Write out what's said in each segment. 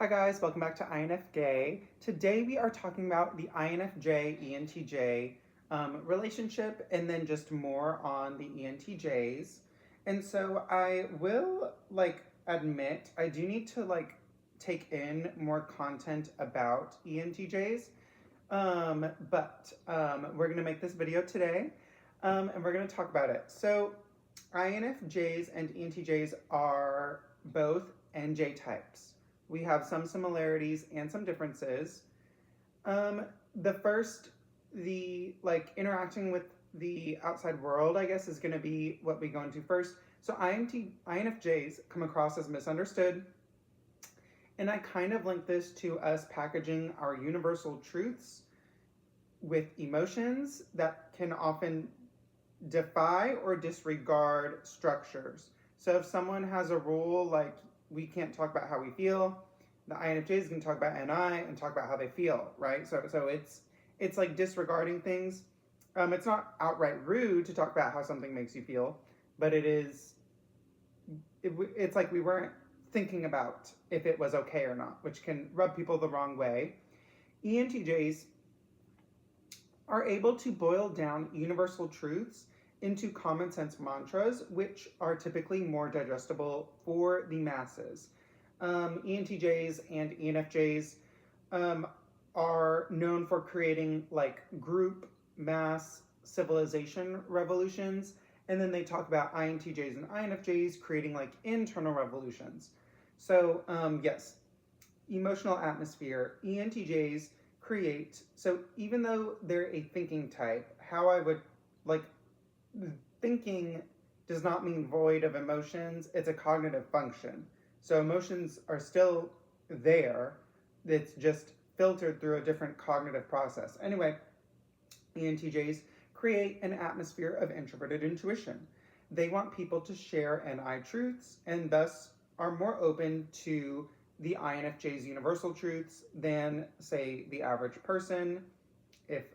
Hi guys, welcome back to INFJ. Today we are talking about the INFJ ENTJ relationship and then just more on the ENTJs. And so I will admit I do need to take in more content about ENTJs. But we're gonna make this video today and we're gonna talk about it. So INFJs and ENTJs are both NJ types. We have some similarities and some differences. The first, the interacting with the outside world, I guess, is going to be what we go into first. So INFJs come across as misunderstood. And I kind of link this to us packaging our universal truths with emotions that can often defy or disregard structures. So if someone has a rule like we can't talk about how we feel, the INFJs can talk about NI and talk about how they feel, right? So it's like disregarding things. It's not outright rude to talk about how something makes you feel, but it's like we weren't thinking about if it was okay or not, which can rub people the wrong way. ENTJs are able to boil down universal truths into common sense mantras, which are typically more digestible for the masses. ENTJs and ENFJs are known for creating group mass civilization revolutions, and then they talk about INTJs and INFJs creating internal revolutions. So yes, emotional atmosphere. ENTJs create, so even though they're a thinking type, how I would thinking does not mean void of emotions. It's a cognitive function. So emotions are still there. It's just filtered through a different cognitive process. Anyway, ENTJs create an atmosphere of introverted intuition. They want people to share NI truths and thus are more open to the INFJ's universal truths than, say, the average person.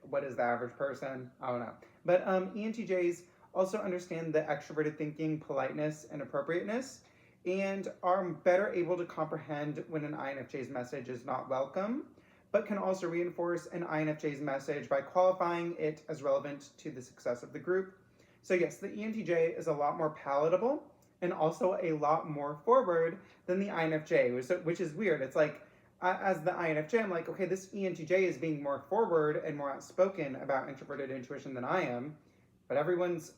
What is the average person? I don't know. But ENTJs also understand the extroverted thinking, politeness, and appropriateness, and are better able to comprehend when an INFJ's message is not welcome, but can also reinforce an INFJ's message by qualifying it as relevant to the success of the group. So yes, the ENTJ is a lot more palatable and also a lot more forward than the INFJ, which is weird. It's like, as the INFJ, I'm like, okay, this ENTJ is being more forward and more outspoken about introverted intuition than I am, but everyone's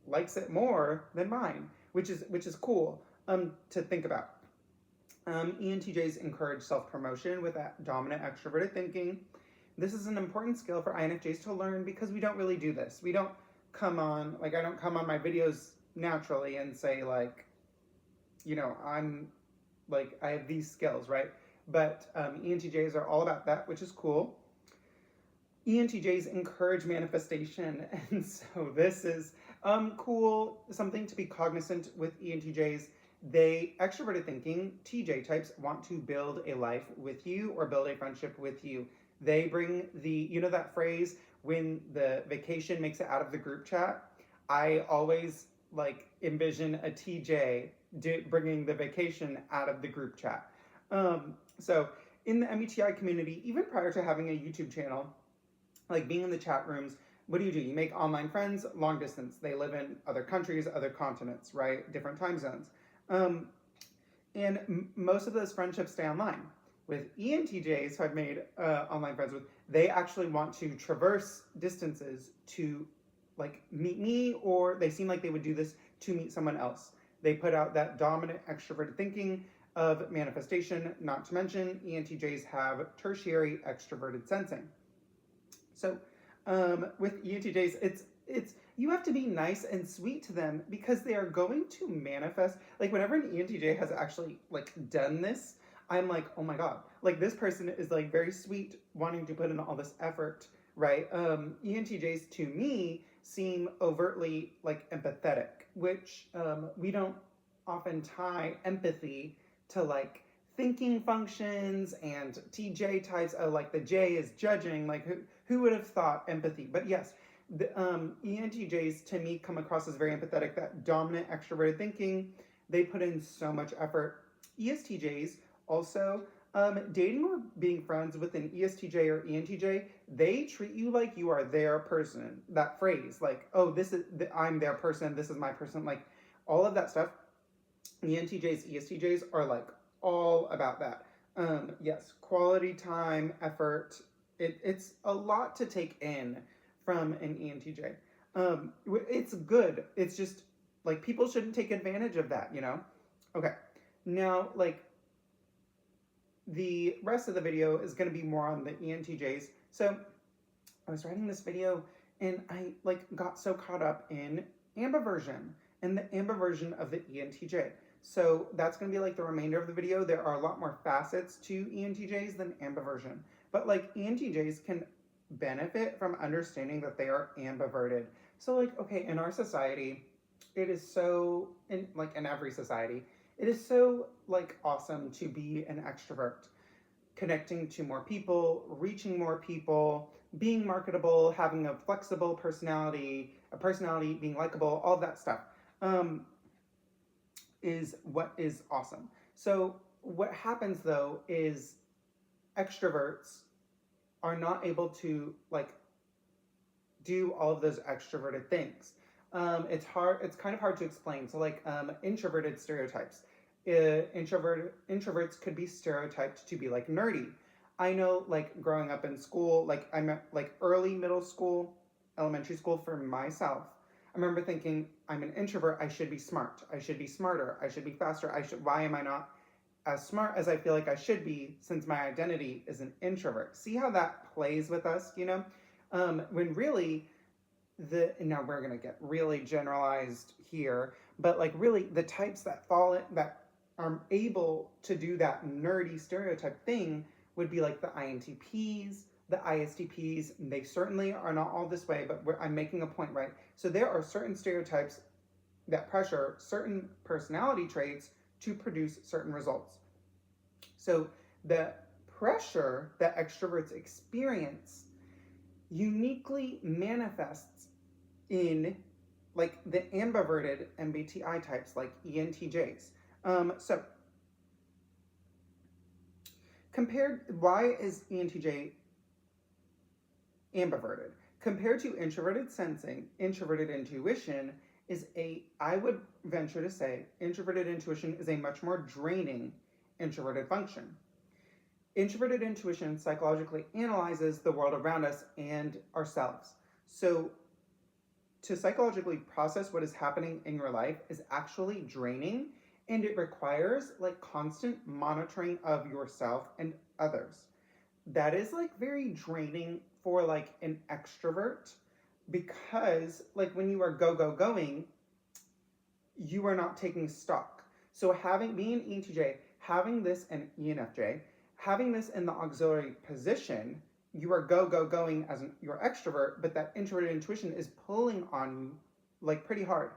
likes it more than mine, which is cool to think about. ENTJs encourage self-promotion with that dominant extroverted thinking. This is an important skill for INFJs to learn because we don't really do this. We don't come on, I don't come on my videos naturally and say I'm I have these skills, right? But ENTJs are all about that, which is cool. ENTJs encourage manifestation, and so this is cool, something to be cognizant with ENTJs. They, extroverted thinking, TJ types, want to build a life with you or build a friendship with you. They bring that phrase, when the vacation makes it out of the group chat. I always envision a TJ bringing the vacation out of the group chat. So in the MBTI community, even prior to having a YouTube channel, being in the chat rooms, what do? You make online friends, long distance. They live in other countries, other continents, right? Different time zones. And most of those friendships stay online. With ENTJs, who I've made online friends with, they actually want to traverse distances to meet me, or they seem like they would do this to meet someone else. They put out that dominant extroverted thinking of manifestation, not to mention ENTJs have tertiary extroverted sensing. So with ENTJs, it's you have to be nice and sweet to them because they are going to manifest. Whenever an ENTJ has actually done this, I'm like, oh my god, this person is very sweet, wanting to put in all this effort, right? ENTJs to me seem overtly empathetic, which we don't often tie empathy to thinking functions and TJ types. Oh, the J is judging. Who would have thought empathy? But yes, the ENTJs to me come across as very empathetic. That dominant extroverted thinking, they put in so much effort. ESTJs also Dating or being friends with an ESTJ or ENTJ, they treat you like you are their person. That phrase, like, oh, I'm their person, this is my person, like all of that stuff. ENTJs, ESTJs are like all about that. Yes, quality time, effort. It's a lot to take in from an ENTJ. It's good. It's just like people shouldn't take advantage of that, you know? Okay. Now, like, the rest of the video is going to be more on the ENTJs. So I was writing this video and I like got so caught up in ambiversion and the ambiversion of the ENTJ. So that's going to be like the remainder of the video. There are a lot more facets to ENTJs than ambiversion. But like ENTJs can benefit from understanding that they are ambiverted. So like, okay, in our society, it is so, in every society, it is so like awesome to be an extrovert, connecting to more people, reaching more people, being marketable, having a flexible personality, a personality being likable, all that stuff is what is awesome. So what happens though is extroverts are not able to like do all of those extroverted things. It's kind of hard to explain. So like introverted stereotypes. Introverts could be stereotyped to be like nerdy. I know like growing up in school, like I'm at like early middle school, elementary school for myself. I remember thinking, I'm an introvert, I should be smart. I should be smarter. I should be faster. Why am I not as smart as I feel like I should be since my identity is an introvert? See how that plays with us, you know? When really, now we're going to get really generalized here, but like really the types that that are able to do that nerdy stereotype thing would be like the INTPs, the ISTPs. They certainly are not all this way, but I'm making a point, right? So there are certain stereotypes that pressure certain personality traits to produce certain results. So the pressure that extroverts experience uniquely manifests in like the ambiverted MBTI types like ENTJs. So why is ENTJ ambiverted? Compared to introverted sensing, introverted intuition I would venture to say, introverted intuition is a much more draining introverted function. Introverted intuition psychologically analyzes the world around us and ourselves. So to psychologically process what is happening in your life is actually draining, and it requires like constant monitoring of yourself and others. That is like very draining for like an extrovert, because like when you are going, you are not taking stock. So being an ENTJ, having this and ENFJ, having this in the auxiliary position, you are going as your extrovert, but that introverted intuition is pulling on you like pretty hard.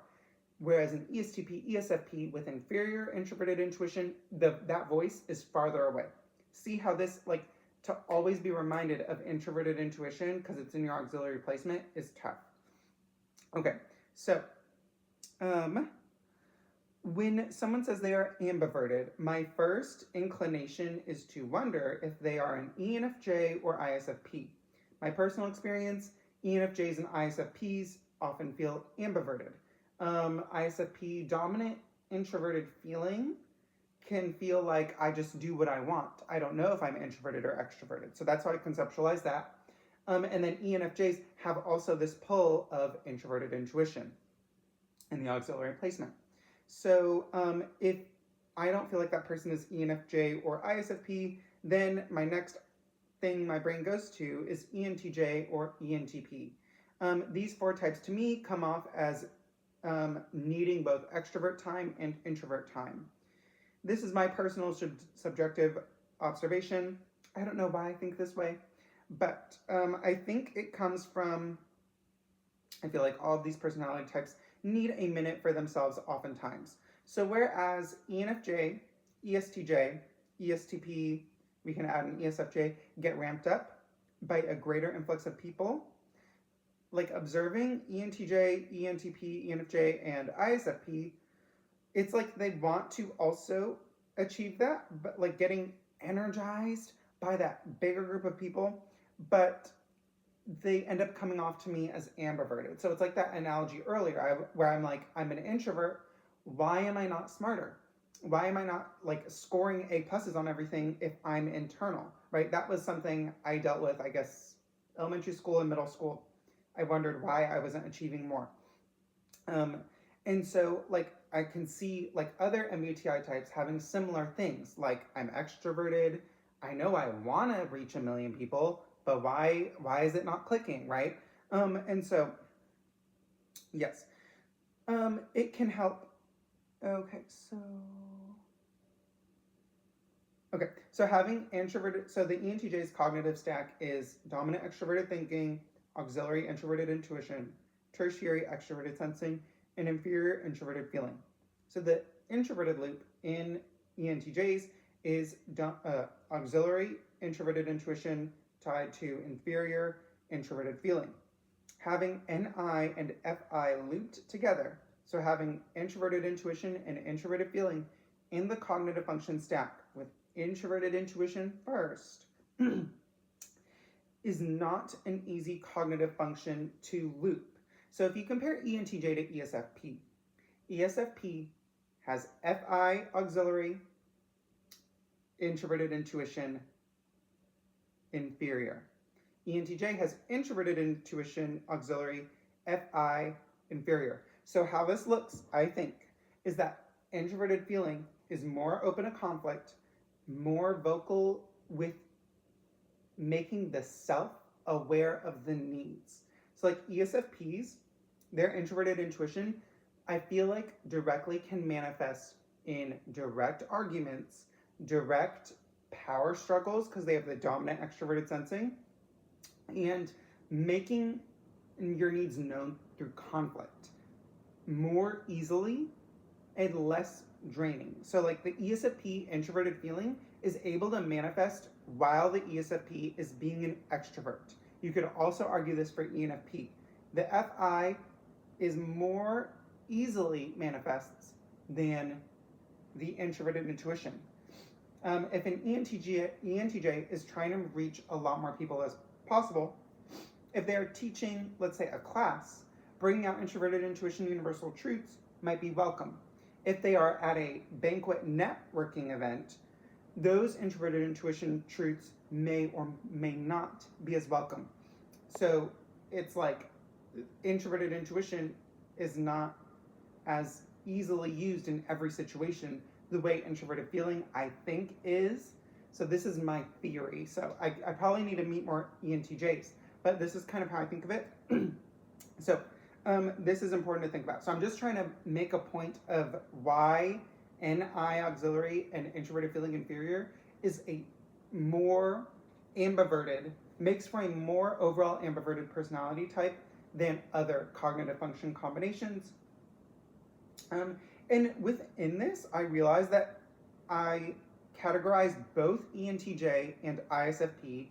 Whereas an ESTP, ESFP with inferior introverted intuition, that voice is farther away. See how this, like, to always be reminded of introverted intuition because it's in your auxiliary placement is tough. Okay, so when someone says they are ambiverted, my first inclination is to wonder if they are an ENFJ or ISFP. My personal experience, ENFJs and ISFPs often feel ambiverted. ISFP dominant introverted feeling can feel like I just do what I want. I don't know if I'm introverted or extroverted. So that's how I conceptualize that. And then ENFJs have also this pull of introverted intuition in the auxiliary placement. So if I don't feel like that person is ENFJ or ISFP, then my next thing my brain goes to is ENTJ or ENTP. These four types to me come off as needing both extrovert time and introvert time. This is my personal subjective observation. I don't know why I think this way, but I think it comes from, I feel like all of these personality types need a minute for themselves oftentimes. So whereas ENFJ, ESTJ, ESTP, we can add an ESFJ, get ramped up by a greater influx of people, like observing ENTJ, ENTP, ENFJ, and ISFP, it's like they want to also achieve that, but like getting energized by that bigger group of people, but they end up coming off to me as ambiverted. So it's like that analogy earlier where I'm like, I'm an introvert. Why am I not smarter? Why am I not like scoring A pluses on everything if I'm internal, right? That was something I dealt with, I guess, elementary school and middle school. I wondered why I wasn't achieving more. And so like I can see like other MBTI types having similar things. Like I'm extroverted. I know I want to reach 1,000,000 people, but why is it not clicking, right? And so yes, it can help. So having introverted, so the ENTJ's cognitive stack is dominant extroverted thinking, auxiliary introverted intuition, tertiary extroverted sensing, and inferior introverted feeling. So the introverted loop in ENTJs is auxiliary introverted intuition tied to inferior introverted feeling. Having NI and FI looped together, so having introverted intuition and introverted feeling in the cognitive function stack with introverted intuition first is not an easy cognitive function to loop. So if you compare ENTJ to ESFP, ESFP has FI auxiliary, introverted intuition, inferior. ENTJ has introverted intuition, auxiliary, FI, inferior. So how this looks, I think, is that introverted feeling is more open to conflict, more vocal with making the self aware of the needs. So like ESFPs, their introverted intuition, I feel like directly can manifest in direct arguments, direct power struggles, because they have the dominant extroverted sensing, and making your needs known through conflict more easily and less draining. So like the ESFP introverted feeling is able to manifest while the ESFP is being an extrovert. You could also argue this for ENFP. The FI is more easily manifests than the introverted intuition. If an ENTJ is trying to reach a lot more people as possible, if they're teaching, let's say, a class, bringing out introverted intuition universal truths might be welcome. If they are at a banquet networking event, those introverted intuition truths may or may not be as welcome. So it's like introverted intuition is not as easily used in every situation the way introverted feeling, I think, is. So this is my theory. So I probably need to meet more ENTJs, but this is kind of how I think of it. So this is important to think about. So I'm just trying to make a point of why NI auxiliary and introverted feeling inferior is a more ambiverted, makes for a more overall ambiverted personality type than other cognitive function combinations. And within this, I realized that I categorize both ENTJ and ISFP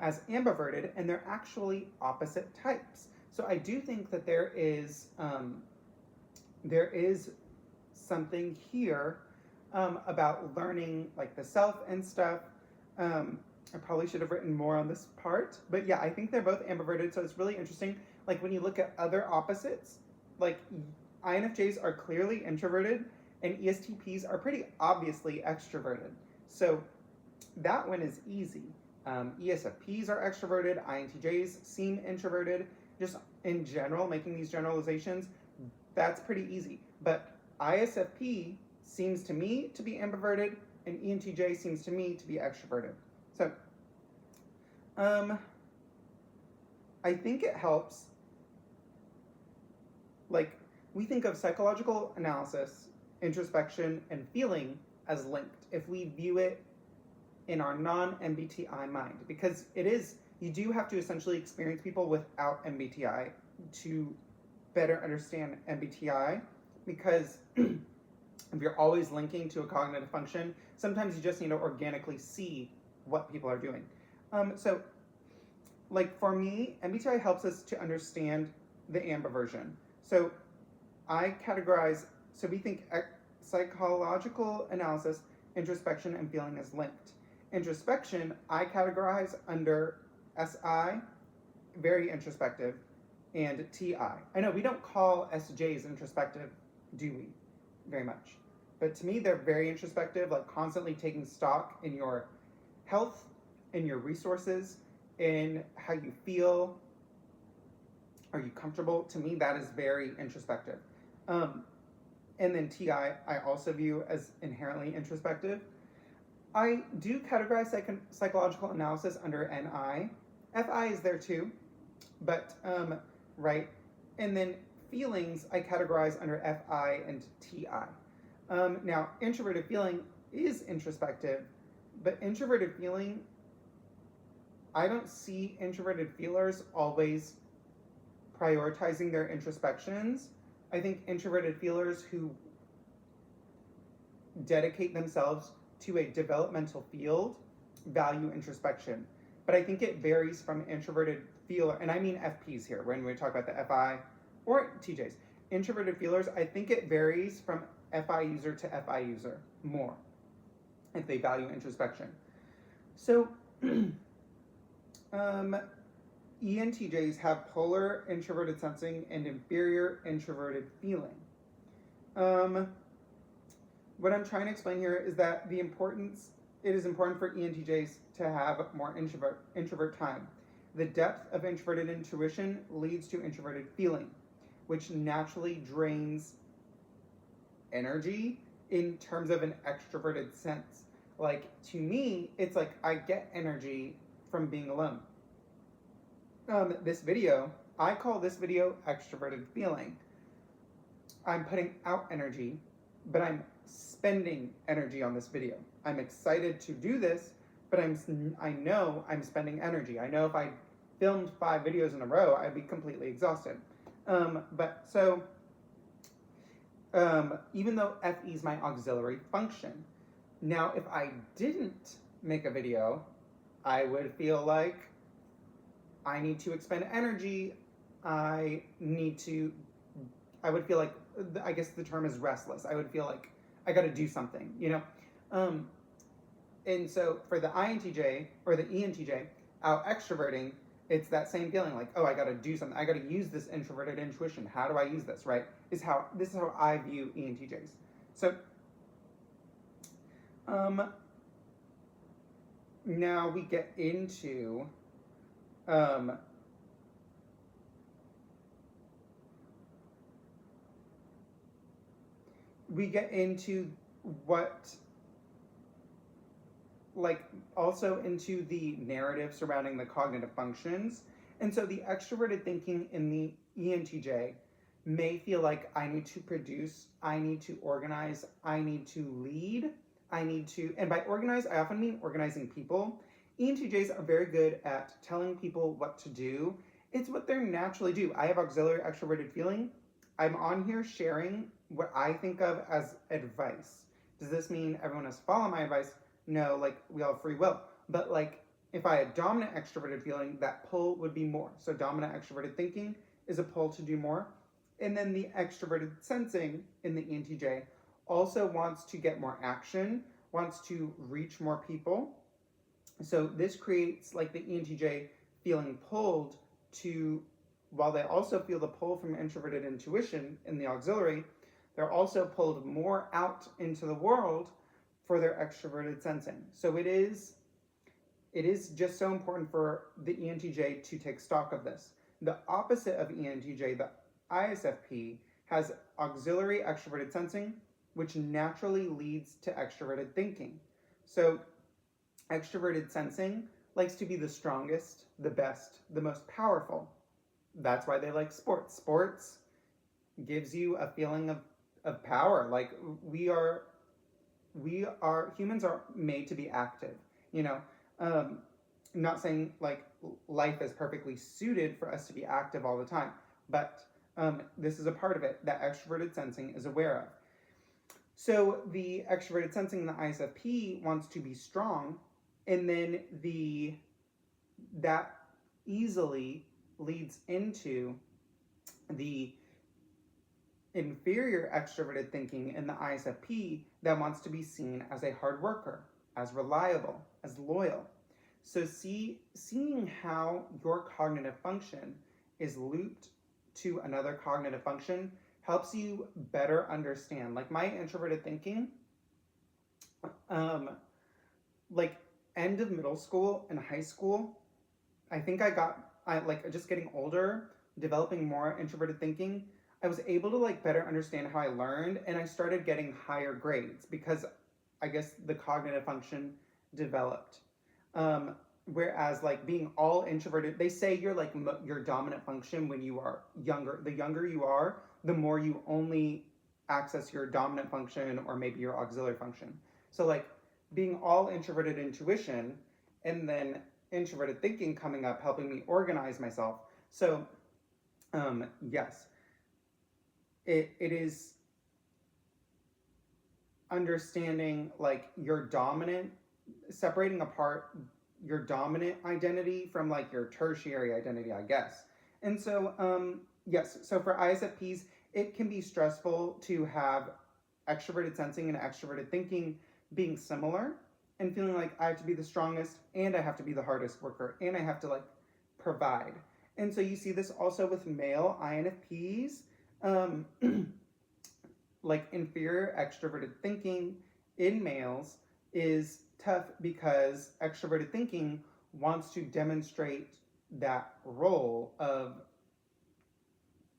as ambiverted, and they're actually opposite types. So I do think that there is something here about learning like the self and stuff. I probably should have written more on this part, but yeah, I think they're both ambiverted, so it's really interesting. Like when you look at other opposites, like INFJs are clearly introverted and ESTPs are pretty obviously extroverted. So that one is easy. ESFPs are extroverted, INTJs seem introverted. Just in general, making these generalizations, that's pretty easy. But ISFP seems to me to be ambiverted, and ENTJ seems to me to be extroverted. So, I think it helps. Like, we think of psychological analysis, introspection, and feeling as linked if we view it in our non-MBTI mind, because it is, you do have to essentially experience people without MBTI to better understand MBTI, because if you're always linking to a cognitive function, sometimes you just need to organically see what people are doing. So, like for me, MBTI helps us to understand the ambiversion. So I categorize, so we think psychological analysis, introspection, and feeling as linked. Introspection, I categorize under SI, very introspective, and TI. I know we don't call SJs introspective, do we? Very much. But to me, they're very introspective, like constantly taking stock in your health, in your resources, in how you feel. Are you comfortable? To me, that is very introspective. And then TI, I also view as inherently introspective. I do categorize psychological analysis under NI. FI is there too, but right. And then feelings, I categorize under FI and TI. Now, introverted feeling is introspective, but introverted feeling, I don't see introverted feelers always prioritizing their introspections. I think introverted feelers who dedicate themselves to a developmental field value introspection. But I think it varies from introverted feeler, and I mean FPs here when we talk about the FI or TJs. Introverted feelers, I think it varies from FI user to FI user more if they value introspection. So ENTJs have polar introverted sensing and inferior introverted feeling. What I'm trying to explain here is that it is important for ENTJs to have more introvert time. The depth of introverted intuition leads to introverted feeling, which naturally drains energy in terms of an extroverted sense. Like, to me, it's like I get energy from being alone. This video, I call this video extroverted feeling. I'm putting out energy, but I'm spending energy on this video. I'm excited to do this, but I know I'm spending energy. I know if I filmed 5 videos in a row, I'd be completely exhausted. Even though FE is my auxiliary function, now if I didn't make a video, I would feel like I need to expend energy. I would feel like, I guess the term is restless. I would feel like I got to do something, you know? And so for the INTJ or the ENTJ, out extroverting, it's that same feeling like, oh, I got to do something. I got to use this introverted intuition. How do I use this, right? This is how I view ENTJs. So now we get into what, like, also into the narrative surrounding the cognitive functions. And so the extroverted thinking in the ENTJ may feel like I need to produce, I need to organize, I need to lead, and by organize, I often mean organizing people. ENTJs are very good at telling people what to do. It's what they naturally do. I have auxiliary extroverted feeling. I'm on here sharing what I think of as advice. Does this mean everyone has to follow my advice? No, like, we all have free will. But like, if I had dominant extroverted feeling, that pull would be more. So dominant extroverted thinking is a pull to do more. And then the extroverted sensing in the ENTJ also wants to get more action, wants to reach more people. So this creates like the ENTJ feeling pulled to, while they also feel the pull from introverted intuition in the auxiliary, they're also pulled more out into the world for their extroverted sensing. So it is just so important for the ENTJ to take stock of this. The opposite of ENTJ, the ISFP, has auxiliary extroverted sensing, which naturally leads to extroverted thinking. So extroverted sensing likes to be the strongest, the best, the most powerful. That's why they like sports. Sports gives you a feeling of power. Like, humans are made to be active, you know? Not saying like life is perfectly suited for us to be active all the time, but this is a part of it that extroverted sensing is aware of. So the extroverted sensing in the ISFP wants to be strong, and then that easily leads into the inferior extroverted thinking in the ISFP that wants to be seen as a hard worker. as reliable, as loyal. So seeing how your cognitive function is looped to another cognitive function helps you better understand. Like my introverted thinking, like end of middle school and high school, I think I like just getting older, developing more introverted thinking, I was able to like better understand how I learned, and I started getting higher grades because I guess the cognitive function developed. Whereas like being all introverted, they say you're like your dominant function when you are younger. The younger you are, the more you only access your dominant function or maybe your auxiliary function. So like being all introverted intuition and then introverted thinking coming up, helping me organize myself. So yes, it is understanding like your dominant, separating apart your dominant identity from like your tertiary identity, I guess. And so yes, so for ISFPs, it can be stressful to have extroverted sensing and extroverted thinking being similar and feeling like I have to be the strongest and I have to be the hardest worker and I have to like provide. And so you see this also with male INFPs, like inferior extroverted thinking in males is tough because extroverted thinking wants to demonstrate that role of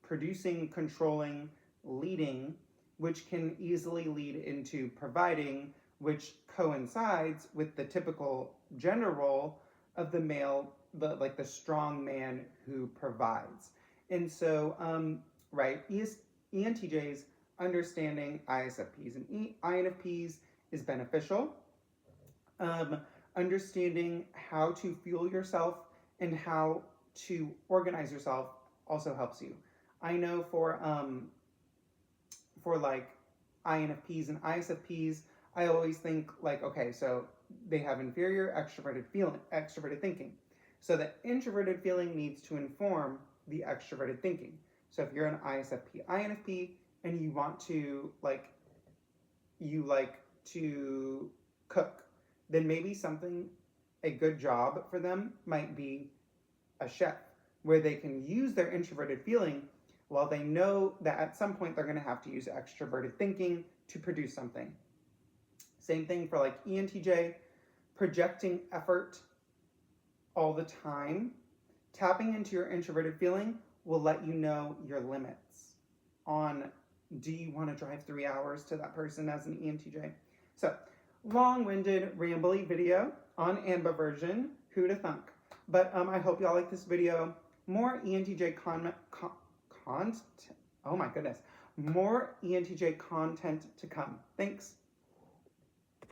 producing, controlling, leading, which can easily lead into providing, which coincides with the typical gender role of the male, the strong man who provides. And so, right, ENTJs understanding ISFPs and INFPs is beneficial. Understanding how to fuel yourself and how to organize yourself also helps you. I know for like INFPs and ISFPs, I always think like, okay, so they have inferior extroverted thinking. So the introverted feeling needs to inform the extroverted thinking. So if you're an ISFP, INFP, and you want to you like to cook, then maybe a good job for them might be a chef, where they can use their introverted feeling while they know that at some point they're going to have to use extroverted thinking to produce something. Same thing for like ENTJ, projecting effort all the time. Tapping into your introverted feeling will let you know your limits on, do you want to drive 3 hours to that person as an ENTJ? So, long-winded, rambly video on ambiversion, who'da thunk. But I hope y'all like this video. More ENTJ content, oh my goodness, more ENTJ content to come. Thanks.